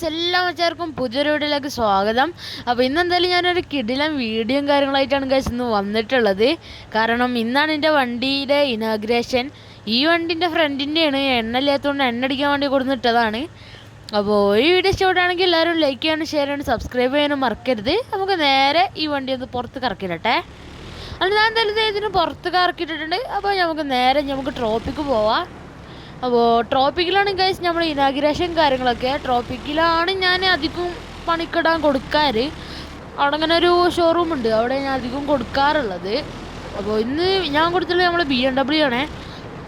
Guys എല്ലാ മച്ചാർക്കും പുതിയൊരു വീഡിയോയിലേക്ക് സ്വാഗതം. അപ്പോൾ ഇന്നെന്തായാലും ഞാനൊരു കിടിലൻ വീഡിയോയും കാര്യങ്ങളായിട്ടാണ് ഗൈസ് ഇന്ന് വന്നിട്ടുള്ളത്. കാരണം ഇന്നാണ് എൻ്റെ വണ്ടിയുടെ ഇനാഗ്രേഷൻ. ഈ വണ്ടിൻ്റെ ഫ്രണ്ടിൻ്റെയാണ്, എണ്ണ ഇല്ലാത്തതുകൊണ്ട് എണ്ണ അടിക്കാൻ വേണ്ടി കൊടുത്തിട്ടതാണ്. അപ്പോൾ ഈ വീഡിയോ ഇഷ്ടപ്പെട്ടാണെങ്കിൽ എല്ലാവരും ലൈക്ക് ചെയ്യാനും ഷെയർ ചെയ്യാനും സബ്സ്ക്രൈബ് ചെയ്യാനും മറക്കരുത്. നമുക്ക് നേരെ ഈ വണ്ടി ഒന്ന് പുറത്ത് കറക്കിയിട്ടെ. അത് ഞാൻ എന്തായാലും ഇതിന് പുറത്ത് കറക്കിയിട്ടിട്ടുണ്ട്. അപ്പോൾ നമുക്ക് ട്രോപ്പിക്ക് പോവാം. അപ്പോൾ ട്രോപ്പിക്കിലാണ് ഗൈസ് നമ്മൾ ഇനാഗ്രേഷൻ കാര്യങ്ങളൊക്കെ. ട്രോപ്പിക്കിലാണ് ഞാൻ അധികം പണിക്കിടാൻ കൊടുക്കാറ്. അവിടെ അങ്ങനെ ഒരു ഷോറൂം ഉണ്ട്, അവിടെ ഞാൻ അധികം കൊടുക്കാറുള്ളത്. അപ്പോൾ ഇന്ന് ഞാൻ കൊടുത്തുള്ളത് നമ്മൾ BMW ആണേ.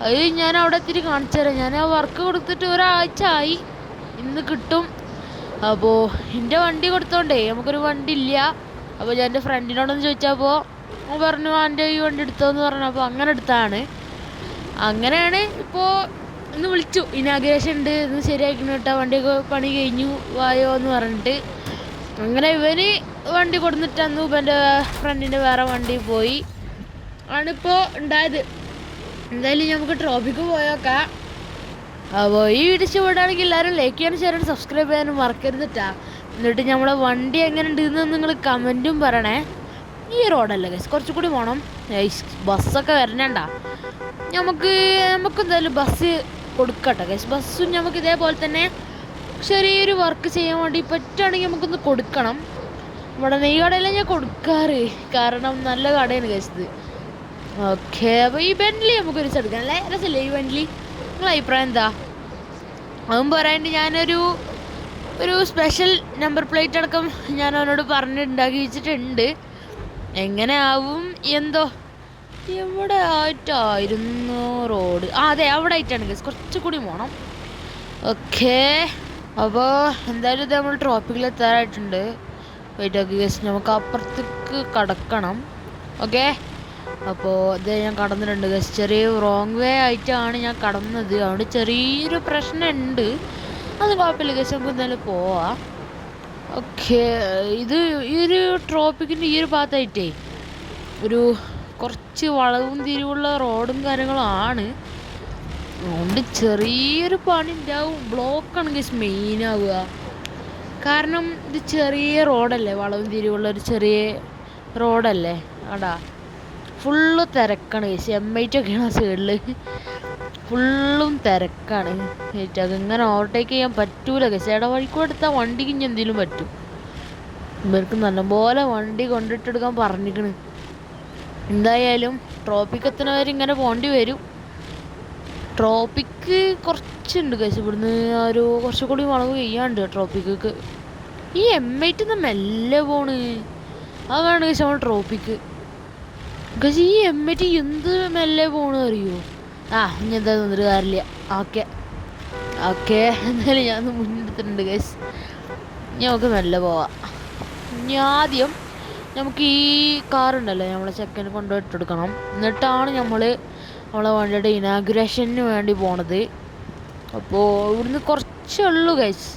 അത് ഞാൻ അവിടെ എത്തിയിട്ട് കാണിച്ചു തരാം. ഞാൻ ആ വർക്ക് കൊടുത്തിട്ട് ഒരാഴ്ച ആയി, ഇന്ന് കിട്ടും. അപ്പോൾ എൻ്റെ വണ്ടി കൊടുത്തോണ്ടേ നമുക്കൊരു വണ്ടി ഇല്ല. അപ്പോൾ ഞാൻ എൻ്റെ ഫ്രണ്ടിനോടൊന്ന് ചോദിച്ചപ്പോൾ പറഞ്ഞു എൻ്റെ ഈ വണ്ടി എടുത്തോന്ന് പറഞ്ഞപ്പോൾ അങ്ങനെ എടുത്താണ്. അങ്ങനെയാണ് ഇപ്പോൾ ഇന്ന് വിളിച്ചു, ഇനാഗ്രേഷൻ ഉണ്ട്, ഇന്ന് ശരിയാക്കണം കേട്ടോ, വണ്ടിയൊക്കെ പണി കഴിഞ്ഞു വായോ എന്ന് പറഞ്ഞിട്ട്. അങ്ങനെ ഇവന് വണ്ടി കൊടുത്തിട്ട് അന്ന് ഇവൻ്റെ ഫ്രണ്ടിൻ്റെ വേറെ വണ്ടി പോയി ആണിപ്പോൾ ഉണ്ടായത്. എന്തായാലും നമുക്ക് ട്രോപ്പിക്ക് പോയേക്കാം. അപ്പോൾ ഈ വീഡിയോ ഇഷ്ടപ്പെടുകയാണെങ്കിൽ എല്ലാവരും ലൈക്ക് ചെയ്യാനും ഷെയർ ചെയ്യാനും സബ്സ്ക്രൈബ് ചെയ്യാനും മറക്കരുതിട്ടാ. എന്നിട്ട് നമ്മളെ വണ്ടി എങ്ങനെ ഉണ്ടെന്ന് നിങ്ങൾ കമൻറ്റും പറയണേ. ഈ റോഡല്ലേ ഗൈസ്, കുറച്ചുകൂടി പോകണം. ബസ്സൊക്കെ വരണണ്ട, നമുക്ക് എന്തായാലും ബസ് കൊടുക്കട്ടെ ഗൈസ്. ബസ്സും നമുക്ക് ഇതേപോലെ തന്നെ ചെറിയൊരു വർക്ക് ചെയ്യാൻ വേണ്ടി പറ്റുകയാണെങ്കിൽ നമുക്കൊന്ന് കൊടുക്കണം. ഇവിടെ ഈ കടയിലാണ് ഞാൻ കൊടുക്കാറ്, കാരണം നല്ല കടയാണ് ഗൈസ് ഇത്. ഓക്കെ, അപ്പോൾ ഈ ബെന്റ്ലി നമുക്ക് ഒരു എടുക്കാം അല്ലേ? രസമല്ലേ ഈ ബെന്റ്ലി? നിങ്ങളെ അഭിപ്രായം എന്താ? അതും പറയാണ്ട് ഞാനൊരു സ്പെഷ്യൽ നമ്പർ പ്ലേറ്റ് അടക്കം ഞാൻ അവനോട് പറഞ്ഞിട്ടുണ്ടാക്കി വെച്ചിട്ടുണ്ട്. എങ്ങനെ ആവും എന്തോ. എവിടെ ആയിട്ടായിരുന്നു റോഡ്? അതെ, അവിടെ ആയിട്ടാണ് ഗൈസ്, കുറച്ചുകൂടി പോകണം. ഓക്കെ, അപ്പോൾ എന്തായാലും ഇത് നമ്മൾ ട്രോപ്പിക്കിൽ എത്താറായിട്ടുണ്ട്. വെയിറ്റ് ആക്കി ഗൈസ്, നമുക്ക് അപ്പുറത്തേക്ക് കടക്കണം. ഓക്കെ, അപ്പോൾ ഇത് ഞാൻ കടന്നിട്ടുണ്ട് ഗൈസ്. ചെറിയ റോങ് വേ ആയിട്ടാണ് ഞാൻ കടന്നത്, അതുകൊണ്ട് ചെറിയൊരു പ്രശ്നമുണ്ട്. അത് കുഴപ്പമില്ല ഗൈസ്, നമുക്ക് എന്തായാലും പോവാം. ഓക്കെ, ഈ ഒരു ട്രോപ്പിക്കിൻ്റെ ഈ ഒരു ഭാഗത്തായിട്ടേ ഒരു കുറച്ച് വളവും തിരിവുള്ള റോഡും കാര്യങ്ങളാണ്, അതുകൊണ്ട് ചെറിയൊരു പണി ഉണ്ടാവും. ബ്ലോക്കാണ് ഗൈസ് മെയിനാവുക, കാരണം ഇത് ചെറിയ റോഡല്ലേ, വളവും തിരിവുള്ള ഒരു ചെറിയ റോഡല്ലേ. ആടാ ഫുള്ള് തിരക്കാണ് ഗൈസ്. M8 ഒക്കെയാണ് ആ സൈഡിൽ, ഫുള്ളും തിരക്കാണ്. അത് ഇങ്ങനെ ഓവർടേക്ക് ചെയ്യാൻ പറ്റൂല ഗൈസ്. ഇടവഴിക്കൂടെ എടുത്താൽ വണ്ടിക്ക് ഇനി എന്തെങ്കിലും പറ്റും. ഇവർക്ക് നല്ലപോലെ വണ്ടി കൊണ്ടിട്ടെടുക്കാൻ പറഞ്ഞിരിക്കണ്. എന്തായാലും ട്രോപ്പിക്ക് എത്തുന്നവരിങ്ങനെ പോകേണ്ടി വരും. ട്രോപ്പിക്ക് കുറച്ചുണ്ട് ഗൈസ്, ഇവിടുന്ന് ഒരു കുറച്ചുകൂടി വളവ് ചെയ്യാണ്ട് ട്രോപ്പിക്ക്. ഈ M8 മെല്ലെ പോണ്, അതാണ് ഗൈസ് നമ്മൾ ട്രോപ്പിക്ക്. ഗൈസ് ഈ M8 എന്ത് മെല്ലെ പോണ് അറിയോ? ഇനി എന്താ തോന്നിട്ട് കാര്യമില്ല. ഓക്കെ എന്തായാലും ഞാൻ മുന്നെടുത്തിട്ടുണ്ട് ഗൈസ്. നമുക്ക് മെല്ലെ പോവാം. ഇനി ആദ്യം നമുക്ക് ഈ കാറുണ്ടല്ലോ നമ്മളെ ചെക്കന് കൊണ്ടുപോയിട്ടെടുക്കണം. എന്നിട്ടാണ് നമ്മളെ വണ്ടിയുടെ ഇനാഗ്രേഷന് വേണ്ടി പോണത്. അപ്പോൾ ഇവിടുന്ന് കുറച്ചുള്ളൂ ഗൈസ്,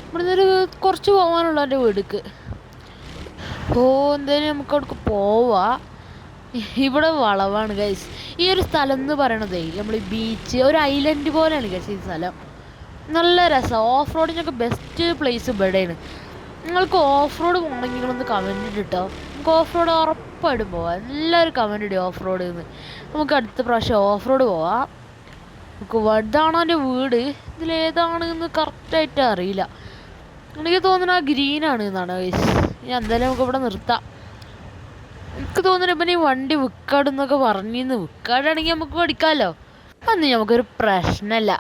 ഇവിടുന്ന് കുറച്ച് പോകാനുള്ള എൻ്റെ വീടിക്ക്. അപ്പോൾ എന്തായാലും നമുക്ക് അവിടേക്ക് പോവാം. ഇവിടെ വളവാണ് ഗൈസ്. ഈ ഒരു സ്ഥലം എന്ന് പറയണതേ നമ്മൾ ബീച്ച്, ഒരു ഐലൻഡ് പോലെയാണ് ഗൈസ് ഈ സ്ഥലം. നല്ല രസമാണ്. ഓഫ് റോഡിനൊക്കെ ബെസ്റ്റ് പ്ലേസ് ഇവിടെയാണ്. നിങ്ങൾക്ക് ഓഫ് റോഡ് പോകണമെങ്കിൽ ഒന്ന് കമൻറ്റ് ഇട്ടോ. നമുക്ക് ഓഫ് റോഡ് ഉറപ്പായിട്ടും പോവാം. എല്ലാവരും കമൻറ്റ് ഇടുക ഓഫ് റോഡ് എന്ന്. നമുക്ക് അടുത്ത പ്രാവശ്യം ഓഫ് റോഡ് പോവാം. നമുക്ക് വലുതാണോ എൻ്റെ വീട്, ഇതിലേതാണെന്ന് കറക്റ്റായിട്ട് അറിയില്ല. എനിക്ക് തോന്നുന്നത് ആ ഗ്രീനാണ് എന്നാണ് ഗൈസ്. ഞാൻ എന്തായാലും നമുക്ക് ഇവിടെ നിർത്താം. എനിക്ക് തോന്നുന്നു ഇപ്പം ഈ വണ്ടി വിൽക്കാടെന്നൊക്കെ പറഞ്ഞിരുന്നു. വിൽക്കാടാണെങ്കിൽ നമുക്ക് പഠിക്കാമല്ലോ, അന്ന് നമുക്കൊരു പ്രശ്നമല്ല.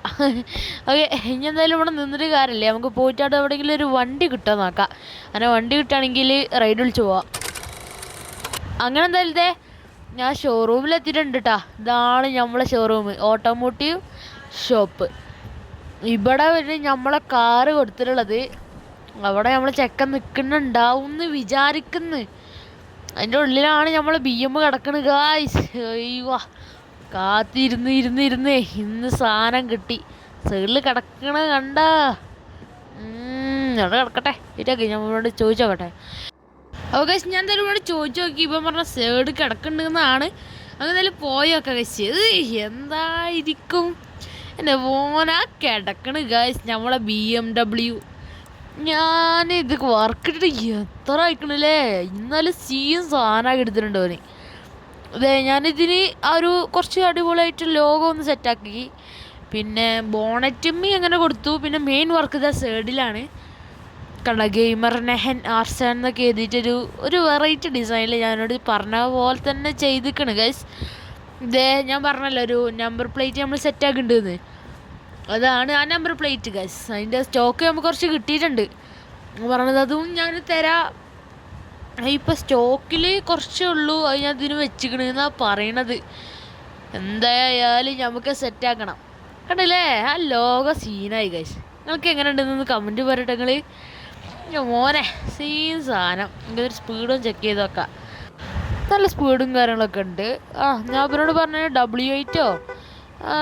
ഓക്കെ, ഇനി എന്തായാലും ഇവിടെ നിന്നിട്ട് കാര്യമില്ല, നമുക്ക് പോയിട്ട് അവിടെ എവിടെയെങ്കിലും ഒരു വണ്ടി കിട്ടാൻ നോക്കാം. അങ്ങനെ വണ്ടി കിട്ടുകയാണെങ്കിൽ റൈഡ് വിളിച്ച് പോവാം. അങ്ങനെ എന്തായാലും ഞാൻ ഷോറൂമിൽ എത്തിയിട്ടുണ്ട് കേട്ടോ. ഇതാണ് നമ്മളെ ഷോറൂം, ഓട്ടോമോട്ടീവ് ഷോപ്പ്. ഇവിടെ വരെ നമ്മളെ കാറ് കൊടുത്തിട്ടുള്ളത്. അവിടെ നമ്മൾ ചെക്കൻ നിൽക്കുന്നുണ്ടാവും എന്ന് വിചാരിക്കുന്നു. അതിൻ്റെ ഉള്ളിലാണ് നമ്മൾ BM കിടക്കണത് ഗായ്സ്. അയ്യോ, കാത്തിരുന്ന് ഇന്ന് സാധനം കിട്ടി. സൈഡിൽ കിടക്കണ കണ്ട അവിടെ കിടക്കട്ടെ. ഇതൊക്കെ ഞാൻ ഇവിടെ ചോദിച്ചു നോക്കട്ടെ. അപ്പോൾ ഗൈസ് ഞാൻ എന്തായാലും ഇവിടെ ചോദിച്ചു നോക്കി, ഇപ്പം പറഞ്ഞ സൈഡ് കിടക്കുന്നുണ്ടെന്നാണ്. അങ്ങനെ എന്തായാലും പോയൊക്കെ ഗൈസ്. എന്തായിരിക്കും എൻ്റെ മോനാ കിടക്കണ് ഗൈസ് നമ്മളെ BMW. ഞാനിത് വർക്കിട്ടിട്ട് എത്ര അയക്കണല്ലേ, ഇന്നലെ സീയും സാധനമാക്കി എടുത്തിട്ടുണ്ട് അവന്. അതെ, ഞാനിതിന് ആ ഒരു കുറച്ച് അടിപൊളിയായിട്ട് ലോഗോ ഒന്ന് സെറ്റാക്കി, പിന്നെ ബോണറ്റുമ്മി അങ്ങനെ കൊടുത്തു. പിന്നെ മെയിൻ വർക്ക് ഇതാ സൈഡിലാണ് കണ്ട, ഗെയിമർ നെഹൻ ആർസൻ എന്നൊക്കെ എഴുതിയിട്ടൊരു വെറൈറ്റി ഡിസൈനിൽ ഞാനോട് പറഞ്ഞ പോലെ തന്നെ ചെയ്തിക്കണ് ഗൈസ്. ഇതേ ഞാൻ പറഞ്ഞല്ലോ ഒരു നമ്പർ പ്ലേറ്റ് നമ്മൾ സെറ്റാക്കുന്നുണ്ടെന്ന്, അതാണ് ആ നമ്പർ പ്ലേറ്റ് ഗൈസ്. അതിൻ്റെ സ്റ്റോക്ക് നമുക്ക് കുറച്ച് കിട്ടിയിട്ടുണ്ട് പറഞ്ഞത്, അതും ഞാൻ തരാം. ഇപ്പം സ്റ്റോക്കിൽ കുറച്ചേ ഉള്ളൂ, അത് ഞാൻ ഇതിന് വെച്ചിക്കണെന്നാണ് പറയണത്. എന്തായാലും നമുക്ക് സെറ്റാക്കണം. കണ്ടില്ലേ, ആ ലോഗോ സീനായി ഗൈസ്. നിങ്ങൾക്ക് എങ്ങനെ ഉണ്ടെന്ന് കമൻറ്റ് പറയട്ടെ നിങ്ങൾ. മോനെ സീൻ സാധനം. ഇങ്ങനെ ഒരു സ്പീഡും ചെക്ക് ചെയ്ത് നോക്കാം, നല്ല സ്പീഡും കാര്യങ്ങളൊക്കെ ഉണ്ട്. ഞാൻ അവരോട് പറഞ്ഞത് W8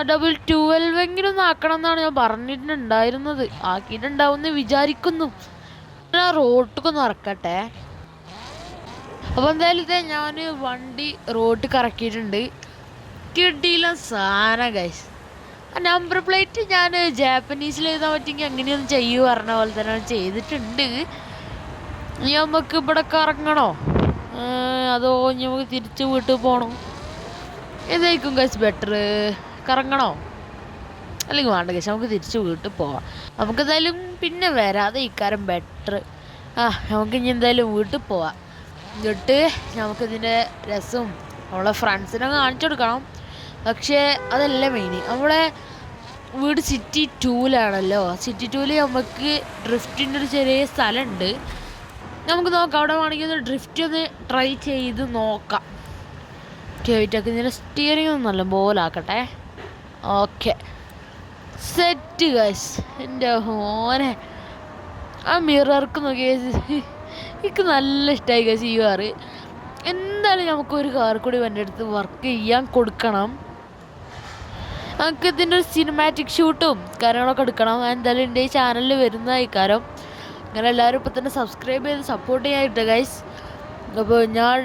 W12 ഒന്ന് ആക്കണം എന്നാണ് ഞാൻ പറഞ്ഞിട്ടുണ്ടായിരുന്നത്. ആക്കിയിട്ടുണ്ടാവുമെന്ന് വിചാരിക്കുന്നു. ഞാൻ റോട്ടിക്കൊന്ന് ഇറക്കട്ടെ. അപ്പോൾ എന്തായാലും ഇതേ ഞാൻ വണ്ടി റോഡ് കറക്കിയിട്ടുണ്ട്. കിട്ടിയില്ല സാധനം ഗൈസ്. ആ നമ്പർ പ്ലേറ്റ് ഞാൻ ജാപ്പനീസിൽ എഴുതാൻ പറ്റുമെങ്കിൽ അങ്ങനെയൊന്നും ചെയ്യൂ പറഞ്ഞ പോലെ തന്നെ ചെയ്തിട്ടുണ്ട്. ഇനി നമുക്ക് ഇവിടെ കറങ്ങണോ അതോ നമുക്ക് തിരിച്ച് വീട്ടിൽ പോകണോ? ഏതായിരിക്കും ഗൈസ് ബെറ്റർ? കറങ്ങണോ അല്ലെങ്കിൽ വേണ്ട ഗൈസ്, നമുക്ക് തിരിച്ച് വീട്ടിൽ പോവാം. നമുക്കെന്തായാലും പിന്നെ വരാതെ ഇക്കാരം ബെറ്റർ. നമുക്ക് ഇനി എന്തായാലും വീട്ടിൽ പോവാം. എന്നിട്ട് നമുക്കിതിൻ്റെ രസവും നമ്മളെ ഫ്രണ്ട്സിനൊക്കെ കാണിച്ചു കൊടുക്കണം. പക്ഷേ അതല്ല മെയിൻ, നമ്മളെ വീട് സിറ്റി 2-ലാണല്ലോ. സിറ്റി 2-ൽ നമുക്ക് ഡ്രിഫ്റ്റിൻ്റെ ഒരു ചെറിയ സ്ഥലമുണ്ട്. നമുക്ക് നോക്കാം, അവിടെ വേണമെങ്കിൽ ഒന്ന് ഡ്രിഫ്റ്റ് ഒന്ന് ട്രൈ ചെയ്ത് നോക്കാം. കേട്ടൊക്കെ ഇതിൻ്റെ സ്റ്റിയറിംഗ് ഒന്ന് നല്ലപോലെ ആക്കട്ടെ. Okay, set guys. എൻ്റെ മോനെ ആ മിറർക്ക് നോക്കിയ എനിക്ക് നല്ല ഇഷ്ടമായി ഗൈസ് ഈ കാറ്. എന്തായാലും നമുക്കൊരു കാർ കൂടി എൻ്റെ അടുത്ത് വർക്ക് ചെയ്യാൻ കൊടുക്കണം. നമുക്ക് ഇതിൻ്റെ ഒരു സിനിമാറ്റിക് ഷൂട്ടും കാര്യങ്ങളൊക്കെ എടുക്കണം. എന്തായാലും എൻ്റെ ഈ ചാനലിൽ വരുന്നതായി കാരം. അങ്ങനെ എല്ലാവരും ഇപ്പം തന്നെ സബ്സ്ക്രൈബ് ചെയ്ത് സപ്പോർട്ട് ചെയ്യാനിട്ട് ഗൈസ്. അപ്പോൾ ഞാൻ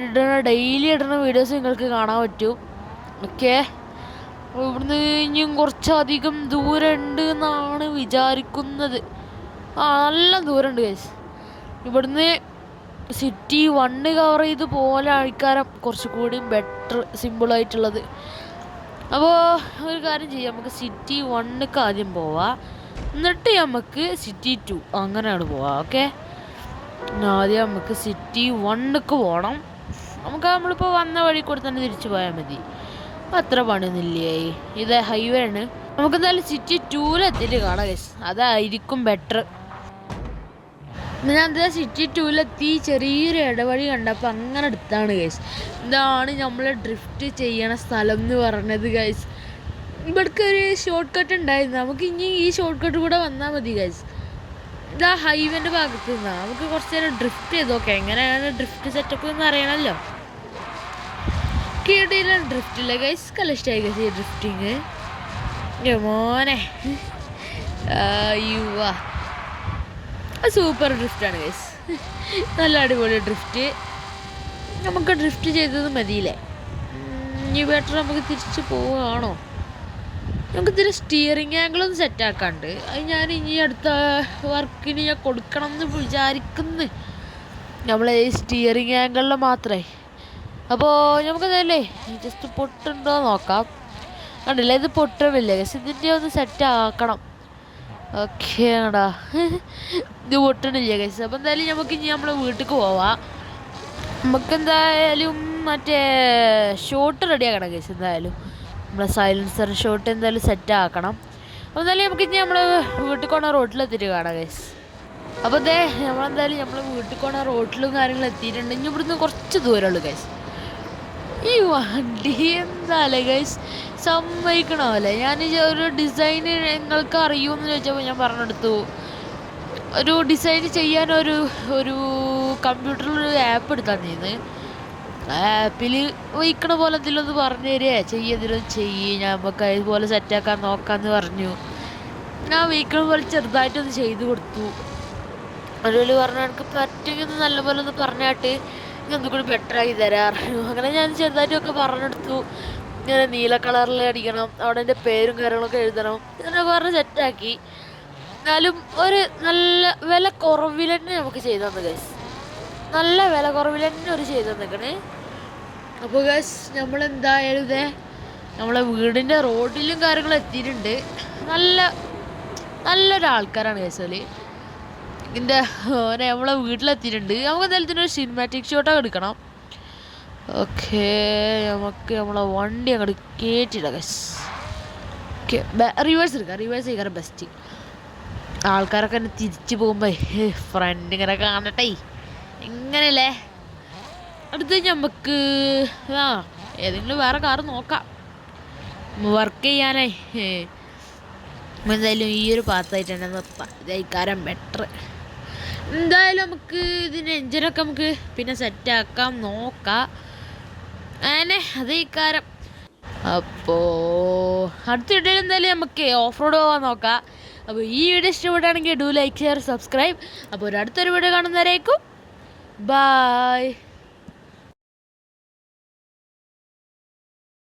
ഡെയിലി ഇടുന്ന വീഡിയോസ് നിങ്ങൾക്ക് കാണാൻ പറ്റും. ഓക്കെ, ഇവിടുന്ന് ഇനിയും കുറച്ചധികം ദൂരം ഉണ്ട് എന്നാണ് വിചാരിക്കുന്നത്. നല്ല ദൂരമുണ്ട് ഗൈസ്. ഇവിടുന്ന് സിറ്റി 1 കവർ ചെയ്ത് പോലെ ആൾക്കാരം കുറച്ചുകൂടി ബെറ്റർ സിമ്പിളായിട്ടുള്ളത്. അപ്പോൾ ഒരു കാര്യം ചെയ്യാം, നമുക്ക് സിറ്റി 1 ആദ്യം പോവാം, എന്നിട്ട് നമുക്ക് സിറ്റി 2 അങ്ങനെയാണ് പോവാം. ഓക്കെ, ആദ്യം നമുക്ക് സിറ്റി 1 പോകണം. നമ്മളിപ്പോൾ വന്ന വഴി കൂടെ തന്നെ തിരിച്ചു പോയാൽ മതി, അത്ര പണിയൊന്നുമില്ലേ. ഇത് ഹൈവേ ആണ്. നമുക്ക് എന്തായാലും സിറ്റി 2-ൽ എത്തിയിട്ട് കാണാം ഗൈസ്, അതായിരിക്കും ബെറ്റർ. ഞാൻ എന്താ സിറ്റി 2-ലെത്തി ചെറിയൊരു ഇടവഴി കണ്ടപ്പോൾ അങ്ങനെ എടുത്താണ് ഗൈസ്. ഇതാണ് നമ്മൾ ഡ്രിഫ്റ്റ് ചെയ്യണ സ്ഥലം എന്ന് പറഞ്ഞത് ഗൈസ്. ഇവിടേക്ക് ഒരു ഷോർട്ട് കട്ട് ഉണ്ടായിരുന്നു, നമുക്ക് ഇനി ഈ ഷോർട്ട് കട്ട് കൂടെ വന്നാൽ മതി ഗൈസ്. ഇതാ ഹൈവേൻ്റെ ഭാഗത്ത് നിന്നാണ്. നമുക്ക് കുറച്ച് നേരം ഡ്രിഫ്റ്റ് ചെയ്ത് നോക്കാം, എങ്ങനെയാണ് ഡ്രിഫ്റ്റ് സെറ്റപ്പ് എന്ന് അറിയണമല്ലോ. കിടിലൻ ഡ്രിഫ്റ്റില്ലേ ഗൈസ്, നല്ല ഇഷ്ടമായി ഗൈസ് ഈ ഡ്രിഫ്റ്റിങ്. മോനെ സൂപ്പർ ഡ്രിഫ്റ്റാണ് ഗൈസ്, നല്ല അടിപൊളി ഡ്രിഫ്റ്റ്. നമുക്ക് ഡ്രിഫ്റ്റ് ചെയ്തത് മതിയില്ലേ, ഇനി ബെറ്റർ നമുക്ക് തിരിച്ച് പോവുകയാണോ? നമുക്ക് ഇതിന് സ്റ്റിയറിങ് ആംഗിളൊന്ന് സെറ്റാക്കാണ്ട്, അത് ഞാൻ ഇനി അടുത്ത വർക്കിന് ഞാൻ കൊടുക്കണം എന്ന് വിചാരിക്കുന്നു, നമ്മളെ ഈ സ്റ്റിയറിങ് ആംഗിളിൽ മാത്രമേ. അപ്പോൾ നമുക്കതല്ലേ ജസ്റ്റ് പൊട്ടുണ്ടോ നോക്കാം. കണ്ടില്ല, ഇത് പൊട്ടുമില്ല ഗൈസ്, ഇതിൻ്റെ ഒന്ന് സെറ്റാക്കണം. ഓക്കെ ആടാ, ഇത് പൊട്ടണില്ല ഗൈസ്. അപ്പോൾ എന്തായാലും നമുക്ക് ഇനി നമ്മളെ വീട്ടിലേക്ക് പോവാം. നമുക്കെന്തായാലും മറ്റേ ഷോട്ട് റെഡിയാക്കണം ഗൈസ്. എന്തായാലും നമ്മളെ സൈലൻസർ ഷോട്ട് എന്തായാലും സെറ്റാക്കണം. അപ്പോൾ എന്തായാലും നമുക്ക് ഇനി നമ്മളെ വീട്ടിൽ കൊണ്ട റോട്ടിലെത്തിയിട്ട് കാണാം ഗൈസ്. അപ്പോൾ അതെ, നമ്മളെന്തായാലും നമ്മളെ വീട്ടിൽ കൊണ്ട റോട്ടിലും കാര്യങ്ങളും എത്തിയിട്ടുണ്ട്. ഇനി ഇവിടുന്ന് കുറച്ച് ദൂരമുള്ളൂ ഗൈസ്. ഈ വണ്ടി എന്താല്ലേ ഗൈസ്, സമ്മതിക്കണമല്ലേ. ഞാൻ ഒരു ഡിസൈന് നിങ്ങൾക്ക് അറിയുമെന്ന് ചോദിച്ചപ്പോൾ ഞാൻ പറഞ്ഞെടുത്തു, ഒരു ഡിസൈൻ ചെയ്യാൻ ഒരു കമ്പ്യൂട്ടറിൽ ഒരു ആപ്പ് എടുത്താൽ നീന്ന് ആപ്പിൽ വയ്ക്കണ പോലെ എന്തെങ്കിലുമൊന്ന് പറഞ്ഞു തരിക ചെയ്യതിലൊന്ന് നമുക്ക് അതുപോലെ സെറ്റാക്കാൻ നോക്കാമെന്ന് പറഞ്ഞു. ഞാൻ വയ്ക്കണ പോലെ ചെറുതായിട്ടൊന്ന് ചെയ്ത് കൊടുത്തു. അതുപോലെ പറഞ്ഞു എനിക്ക് പറ്റുമെങ്കിൽ ഒന്ന് നല്ലപോലെ ഒന്ന് പറഞ്ഞാട്ട് ഇതൊന്നും കൂടി ബെറ്ററാക്കി തരാറുണ്ട്. അങ്ങനെ ഞാൻ ചെറുതായിട്ടൊക്കെ പറഞ്ഞെടുത്തു. ഇങ്ങനെ നീല കളറിൽ അടിക്കണം, അവിടെ എൻ്റെ പേരും കാര്യങ്ങളൊക്കെ എഴുതണം, ഇങ്ങനെ പറഞ്ഞ് സെറ്റാക്കി. എന്നാലും ഒരു നല്ല വില കുറവിൽ തന്നെ നമുക്ക് ചെയ്തു തന്നു ഗൈസ്. നല്ല വില കുറവിൽ തന്നെ ഒരു ചെയ്തു തന്നേക്കണേ. അപ്പോൾ ഗൈസ് നമ്മളെന്തായാലും ഇതേ നമ്മളെ വീടിൻ്റെ റോഡിലും കാര്യങ്ങളും എത്തിയിട്ടുണ്ട്. നല്ലൊരാൾക്കാരാണ് ഗൈസ് ഓല്. ഇതിൻ്റെ നമ്മളെ വീട്ടിലെത്തിയിട്ടുണ്ട്. നമുക്ക് എന്തായാലും ഒരു സിനിമാറ്റിക് ഷോട്ടൊക്കെ എടുക്കണം. ഓക്കെ, നമുക്ക് നമ്മളെ വണ്ടി അങ്ങോട്ട് കയറ്റിയിടാം ഗൈസ്. ഓക്കെ, റിവേഴ്സ് എടുക്കാം. റിവേഴ്സ് ചെയ്യാറ് ബെസ്റ്റ്. ആൾക്കാരൊക്കെ എന്നെ തിരിച്ചു പോകുമ്പോൾ ഫ്രണ്ട് ഇങ്ങനെ കാണട്ടെ. എങ്ങനെയല്ലേ അടുത്ത് നമുക്ക് ഏതെങ്കിലും വേറെ കാറ് നോക്കാം വർക്ക് ചെയ്യാനായി. എന്തായാലും ഈ ഒരു പാത്തായിട്ടാണ് ഇതായിക്കാരം ബെറ്റർ. എന്തായാലും നമുക്ക് ഇതിൻ്റെ എൻജിനൊക്കെ നമുക്ക് പിന്നെ സെറ്റാക്കാം, നോക്കാം. അങ്ങനെ അതേക്കാരം. അപ്പോൾ അടുത്ത വീഡിയോയിൽ എന്തായാലും നമുക്ക് ഓഫ് റോഡ് പോകാൻ നോക്കാം. അപ്പോൾ ഈ വീഡിയോ ഇഷ്ടപ്പെടുകയാണെങ്കിൽ ഡു ലൈക്ക് ഷെയർ സബ്സ്ക്രൈബ്. അപ്പോൾ ഒരു അടുത്തൊരു വീഡിയോ കാണുന്നവരേക്കും ബൈ.